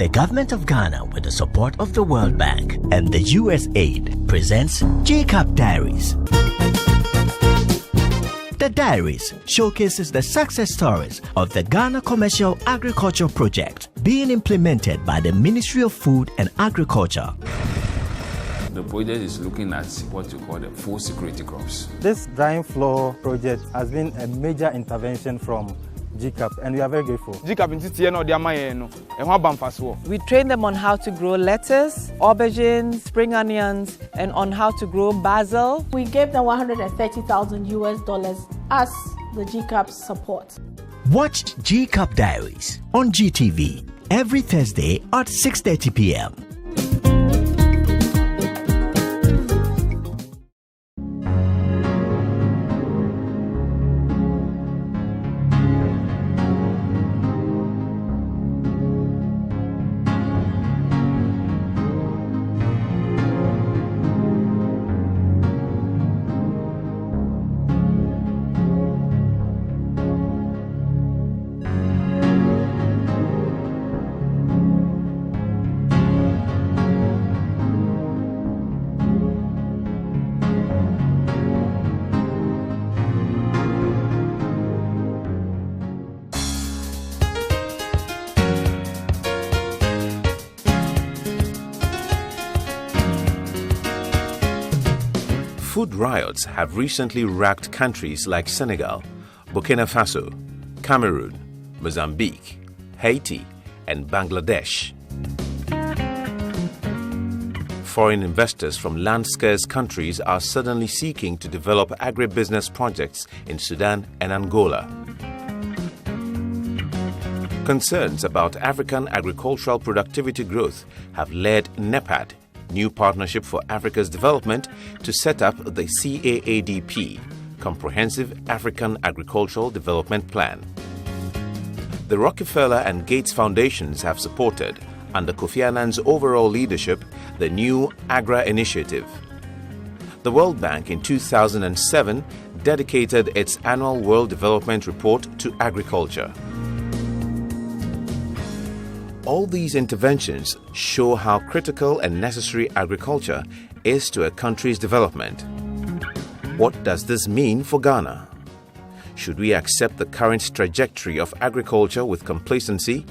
The government of Ghana, with the support of the World Bank and the USAID, presents GCAP Diaries. The Diaries showcases the success stories of the Ghana Commercial Agriculture Project being implemented by the Ministry of Food and Agriculture. The project is looking at what you call the food security crops. This drying floor project has been a major intervention from GCAP, and we are very grateful. We train them on how to grow lettuce, aubergines, spring onions, and on how to grow basil. We gave them $130,000 as the GCAP support. Watch GCAP Diaries on GTV every Thursday at 6:30 p.m. Food riots have recently racked countries like Senegal, Burkina Faso, Cameroon, Mozambique, Haiti, and Bangladesh. Foreign investors from land-scarce countries are suddenly seeking to develop agribusiness projects in Sudan and Angola. Concerns about African agricultural productivity growth have led NEPAD, New Partnership for Africa's Development, to set up the CAADP, Comprehensive African Agricultural Development Plan. The Rockefeller and Gates Foundations have supported, under Kofi Annan's overall leadership, the new AGRA initiative. The World Bank in 2007 dedicated its annual World Development Report to agriculture. All these interventions show how critical and necessary agriculture is to a country's development. What does this mean for Ghana? Should we accept the current trajectory of agriculture with complacency?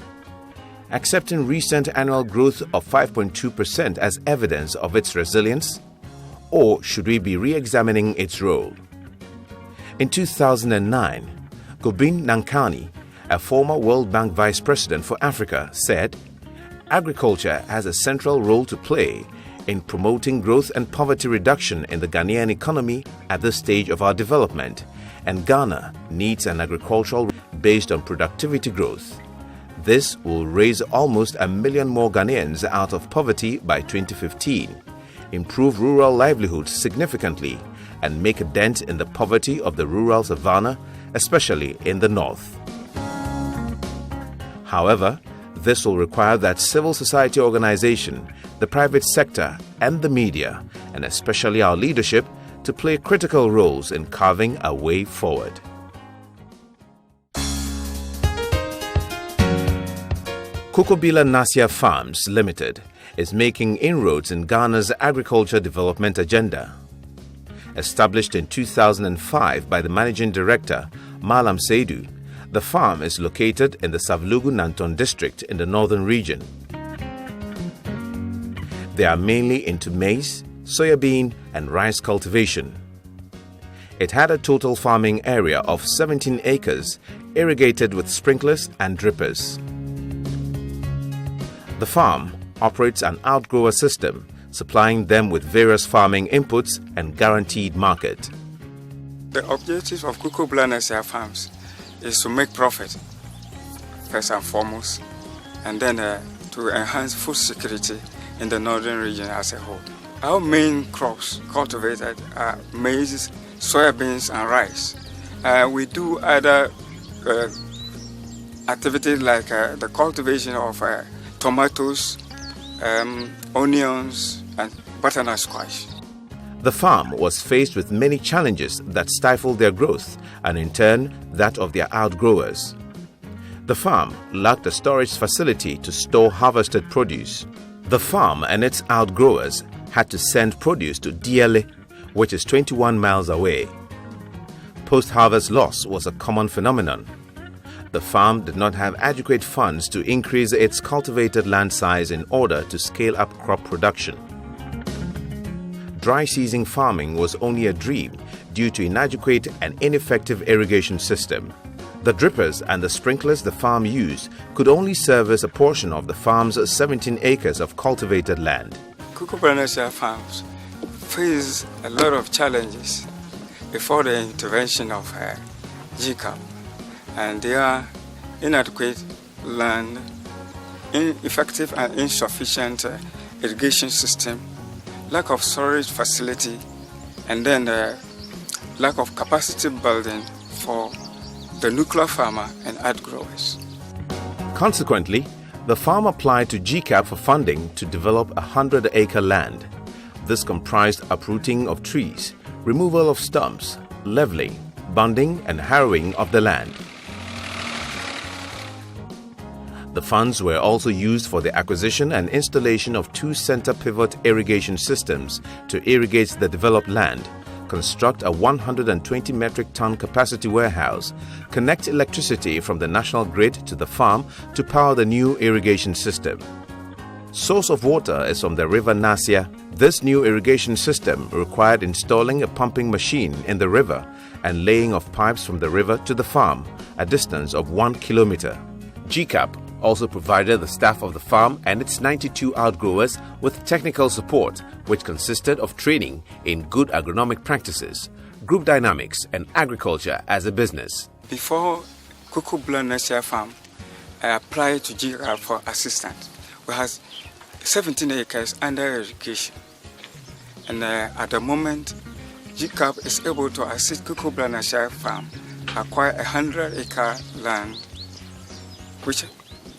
Accepting recent annual growth of 5.2% as evidence of its resilience? Or should we be re-examining its role? In 2009, Gobin Nankani, a former World Bank Vice President for Africa, said, "Agriculture has a central role to play in promoting growth and poverty reduction in the Ghanaian economy at this stage of our development, and Ghana needs an agricultural based on productivity growth. This will raise almost 1 million more Ghanaians out of poverty by 2015, improve rural livelihoods significantly, and make a dent in the poverty of the rural savannah, especially in the north." However, this will require that civil society organization, the private sector, and the media, and especially our leadership, to play critical roles in carving a way forward. Kukobilla Nasia Farms Limited is making inroads in Ghana's agriculture development agenda. Established in 2005 by the managing director, Malam Seidu, the farm is located in the Savlugu-Nanton district in the northern region. They are mainly into maize, soybean, and rice cultivation. It had a total farming area of 17 acres, irrigated with sprinklers and drippers. The farm operates an outgrower system, supplying them with various farming inputs and guaranteed market. The objective of Kukobilla Nasia Farms is to make profit, first and foremost, and then to enhance food security in the northern region as a whole. Our main crops cultivated are maize, soybeans, and rice. We do other activities like the cultivation of tomatoes, onions, and butternut squash. The farm was faced with many challenges that stifled their growth and in turn that of their outgrowers. The farm lacked a storage facility to store harvested produce. The farm and its outgrowers had to send produce to Diele, which is 21 miles away. Post-harvest loss was a common phenomenon. The farm did not have adequate funds to increase its cultivated land size in order to scale up crop production. Dry season farming was only a dream due to inadequate and ineffective irrigation system. The drippers and the sprinklers the farm used could only service a portion of the farm's 17 acres of cultivated land. Kukobilla farms face a lot of challenges before the intervention of GCAP, and they are inadequate land, ineffective and insufficient irrigation system, lack of storage facility, and then lack of capacity building for the nuclear farmer and outgrowers. Consequently, the farm applied to GCAP for funding to develop a 100-acre land. This comprised uprooting of trees, removal of stumps, leveling, bunding and harrowing of the land. The funds were also used for the acquisition and installation of 2 center pivot irrigation systems to irrigate the developed land, construct a 120 metric ton capacity warehouse, connect electricity from the national grid to the farm to power the new irrigation system. Source of water is from the river Nasia. This new irrigation system required installing a pumping machine in the river and laying of pipes from the river to the farm, a distance of 1 kilometer. GCAP also provided the staff of the farm and its 92 outgrowers with technical support, which consisted of training in good agronomic practices, group dynamics and agriculture as a business. Before Kukobilla Nasia farm, I applied to GCAP for assistance. We have 17 acres under irrigation, and at the moment GCAP is able to assist Kukobilla Nasia farm acquire 100-acre land which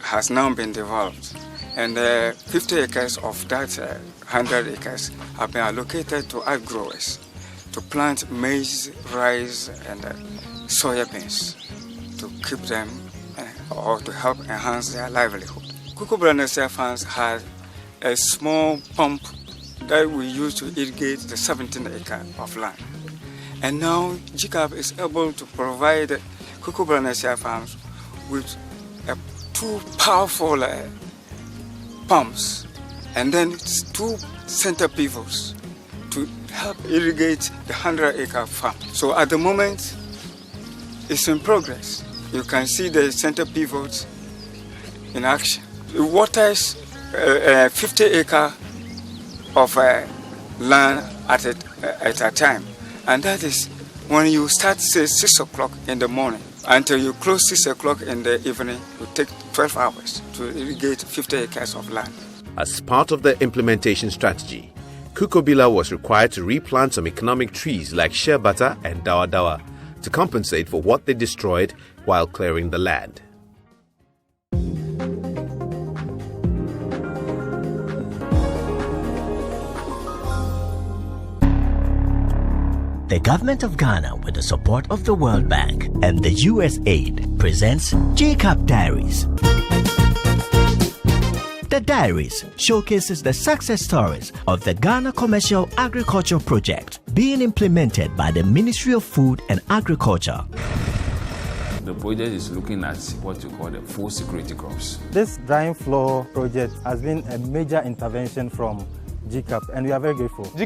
has now been developed, and 50 acres of that 100 acres have been allocated to outgrowers to plant maize, rice and soybeans to keep them or to help enhance their livelihood. Kukobilla Nasia farms had a small pump that we use to irrigate the 17 acre of land, and now GCAP is able to provide Kukobilla Nasia farms with 2 powerful pumps and then 2 center pivots to help irrigate the 100-acre farm. So at the moment, it's in progress. You can see the center pivots in action. It waters 50 acre of land at a time, and that is when you start say 6 o'clock in the morning until you close 6 o'clock in the evening. You take 12 hours to irrigate 50 acres of land. As part of the implementation strategy, Kukobilla was required to replant some economic trees like sherbata and dawa dawa to compensate for what they destroyed while clearing the land. The government of Ghana, with the support of the World Bank and the USAID, presents GCAP Diaries. The Diaries showcases the success stories of the Ghana Commercial Agriculture Project being implemented by the Ministry of Food and Agriculture. The project is looking at what you call the food security crops. This drying floor project has been a major intervention from GCAP, and we are very grateful. We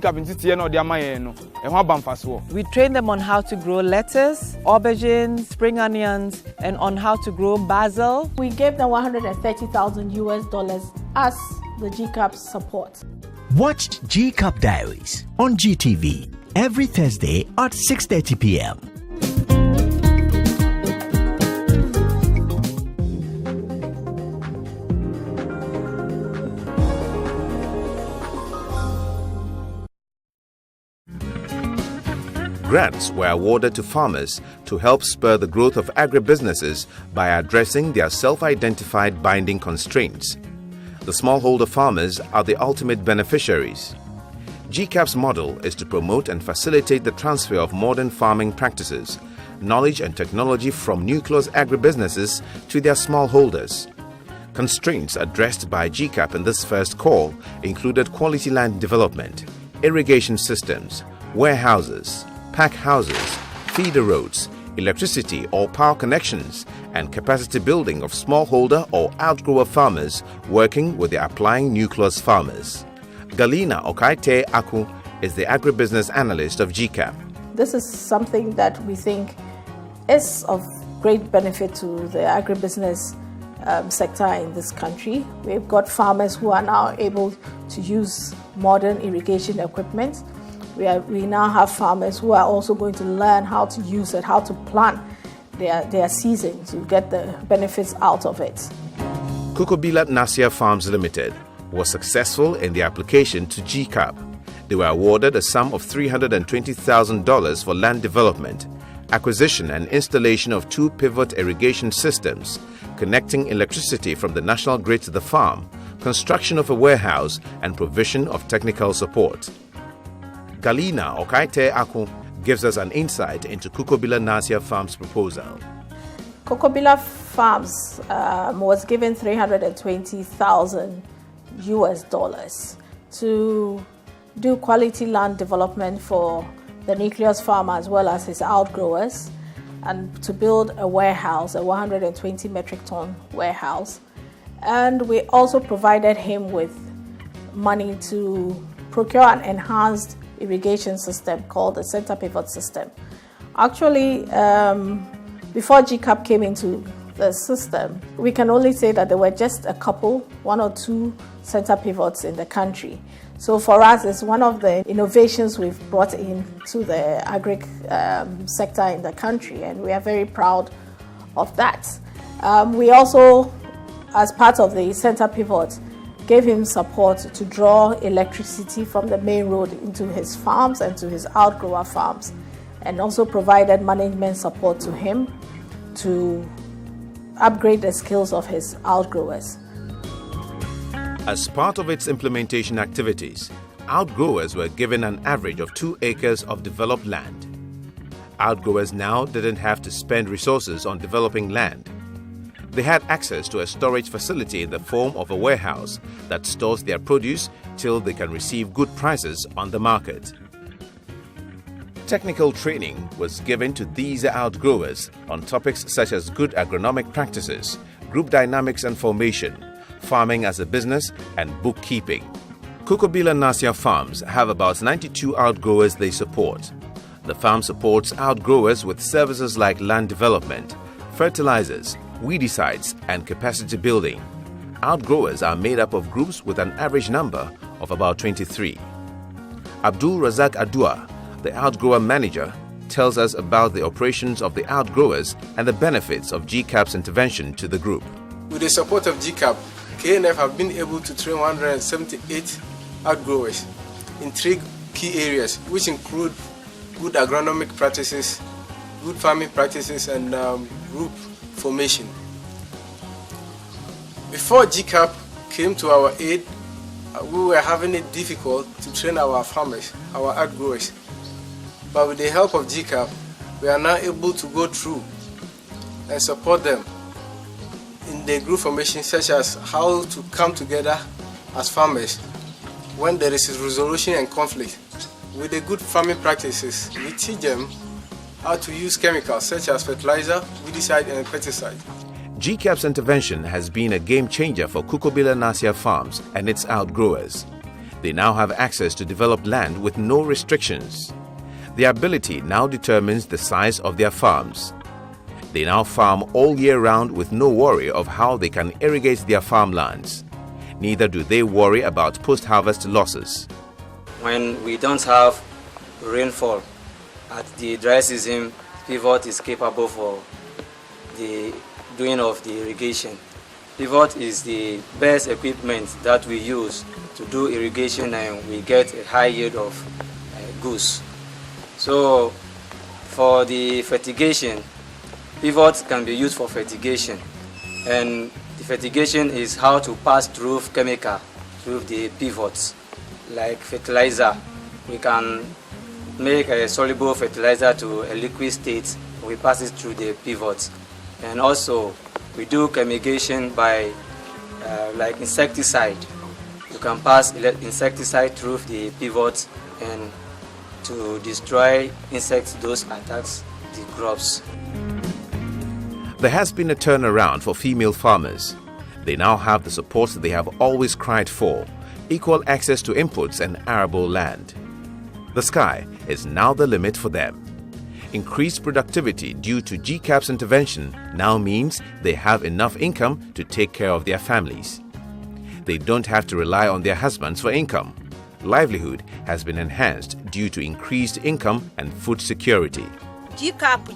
train them on how to grow lettuce, aubergines, spring onions, and on how to grow basil. We gave them $130,000 as the GCAP support. Watch GCAP Diaries on GTV every Thursday at 6:30 p.m. Grants were awarded to farmers to help spur the growth of agribusinesses by addressing their self-identified binding constraints. The smallholder farmers are the ultimate beneficiaries. GCAP's model is to promote and facilitate the transfer of modern farming practices, knowledge and technology from nucleus agribusinesses to their smallholders. Constraints addressed by GCAP in this first call included quality land development, irrigation systems, warehouses, pack houses, feeder roads, electricity or power connections, and capacity building of smallholder or outgrower farmers working with the applying nucleus farmers. Galina Okaite Aku is the agribusiness analyst of GCAP. This is something that we think is of great benefit to the agribusiness sector in this country. We've got farmers who are now able to use modern irrigation equipment. We now have farmers who are also going to learn how to use it, how to plan their season to get the benefits out of it. Kukobilla Nasia Farms Limited was successful in the application to GCAP. They were awarded a sum of $320,000 for land development, acquisition and installation of 2 pivot irrigation systems, connecting electricity from the national grid to the farm, construction of a warehouse, and provision of technical support. Galina Okaite Aku gives us an insight into Kukobilla Nasia Farms' proposal. Kukobilla Farms was given $320,000 to do quality land development for the nucleus farmer as well as his outgrowers, and to build a warehouse, a 120 metric ton warehouse. And we also provided him with money to procure an enhanced irrigation system called the center pivot system. Actually, before GCAP came into the system, we can only say that there were just a couple, 1 or 2 center pivots in the country. So for us, it's one of the innovations we've brought into the agri sector in the country, and we are very proud of that. We also, as part of the center pivot, gave him support to draw electricity from the main road into his farms and to his outgrower farms, and also provided management support to him to upgrade the skills of his outgrowers. As part of its implementation activities, outgrowers were given an average of 2 acres of developed land. Outgrowers now didn't have to spend resources on developing land. They had access to a storage facility in the form of a warehouse that stores their produce till they can receive good prices on the market. Technical training was given to these outgrowers on topics such as good agronomic practices, group dynamics and formation, farming as a business, and bookkeeping. Kukobilla Nasia Farms have about 92 outgrowers they support. The farm supports outgrowers with services like land development, fertilizers, weedicides, and capacity building. Outgrowers are made up of groups with an average number of about 23. Abdul Razak Adua, the outgrower manager, tells us about the operations of the outgrowers and the benefits of GCAP's intervention to the group. With the support of GCAP, KNF have been able to train 178 outgrowers in 3 key areas, which include good agronomic practices, good farming practices, and group formation. Before GCAP came to our aid, we were having it difficult to train our farmers, our outgrowers. But with the help of GCAP, we are now able to go through and support them in the group formation, such as how to come together as farmers when there is resolution and conflict. With the good farming practices, we teach them how to use chemicals such as fertilizer, weedicide, and pesticide. GCAP's intervention has been a game changer for Kukobilla Nasia Farms and its outgrowers. They now have access to developed land with no restrictions. Their ability now determines the size of their farms. They now farm all year round with no worry of how they can irrigate their farmlands. Neither do they worry about post-harvest losses. When we don't have rainfall at the dry season, Pivot is capable for the doing of the irrigation. Pivot is the best equipment that we use to do irrigation, and we get a high yield of goods. So for the fertigation, Pivot can be used for fertigation, and the fertigation is how to pass through chemical through the pivots. Like fertilizer, we can make a soluble fertilizer to a liquid state we pass it through the pivot. And also we do fumigation by like insecticide. You can pass insecticide through the pivot and to destroy insects, those attacks the crops. There has been a turnaround for female farmers. They now have the support they have always cried for, equal access to inputs and arable land. The sky is now the limit for them. Increased productivity due to GCAP's intervention now means they have enough income to take care of their families. They don't have to rely on their husbands for income. Livelihood has been enhanced due to increased income and food security. GCAP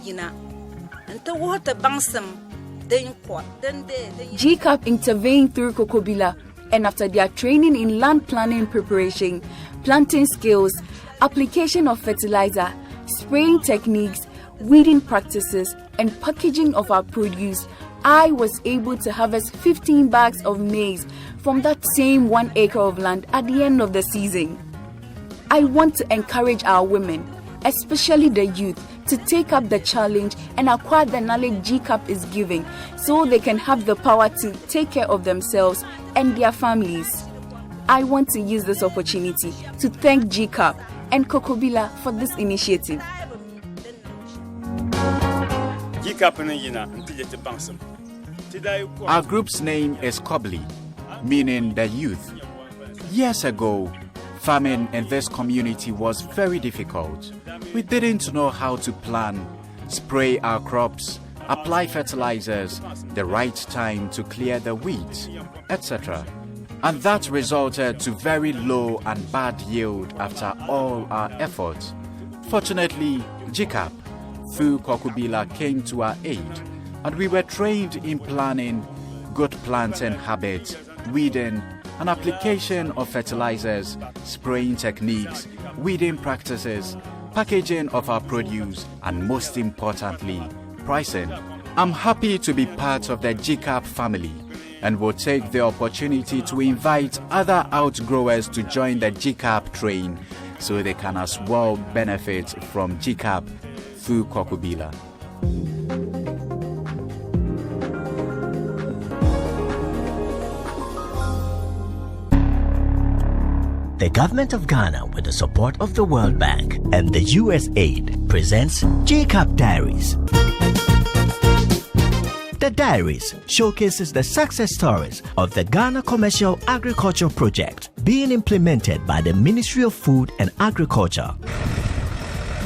intervened through Kukobilla, and after their training in land planning preparation, planting skills, application of fertilizer, spraying techniques, weeding practices, and packaging of our produce, I was able to harvest 15 bags of maize from that same 1 acre of land at the end of the season. I want to encourage our women, especially the youth, to take up the challenge and acquire the knowledge GCAP is giving so they can have the power to take care of themselves and their families. I want to use this opportunity to thank GCAP and Kukobilla for this initiative. Our group's name is Kukobilla, meaning the youth. Years ago, farming in this community was very difficult. We didn't know how to plan, spray our crops, apply fertilizers, the right time to clear the weeds, etc. And that resulted to very low and bad yield after all our efforts. Fortunately, GCAP through Kukobilla came to our aid, and we were trained in planning, good planting habits, weeding, and application of fertilizers, spraying techniques, weeding practices, packaging of our produce, and most importantly, pricing. I'm happy to be part of the GCAP family and will take the opportunity to invite other outgrowers to join the GCAP train so they can as well benefit from GCAP through Kukobilla. The government of Ghana, with the support of the World Bank and the USAID, presents GCAP Diaries. The Diaries showcases the success stories of the Ghana Commercial Agriculture Project being implemented by the Ministry of Food and Agriculture.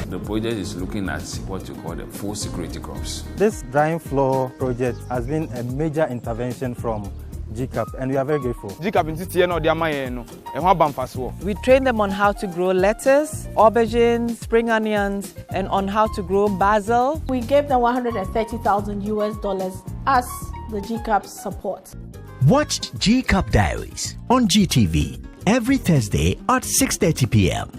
The project is looking at what you call the food security crops. This drying floor project has been a major intervention from GCAP, and we are very grateful. We train them on how to grow lettuce, aubergines, spring onions, and on how to grow basil. We gave them $130,000 as the GCAP support. Watch GCAP Diaries on GTV every Thursday at 6:30 p.m.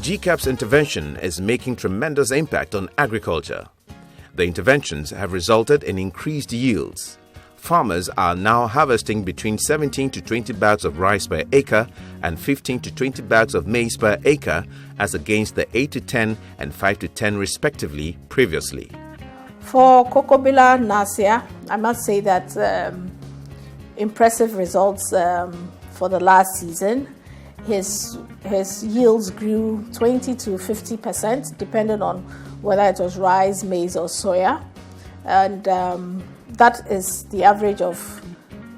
GCAP's intervention is making tremendous impact on agriculture. The interventions have resulted in increased yields. Farmers are now harvesting between 17 to 20 bags of rice per acre and 15 to 20 bags of maize per acre, as against the 8 to 10 and 5 to 10 respectively previously. For Kukobilla Nasia, I must say that impressive results for the last season. His yields grew 20 to 50%, depending on whether it was rice, maize, or soya. And that is the average of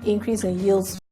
increase in yields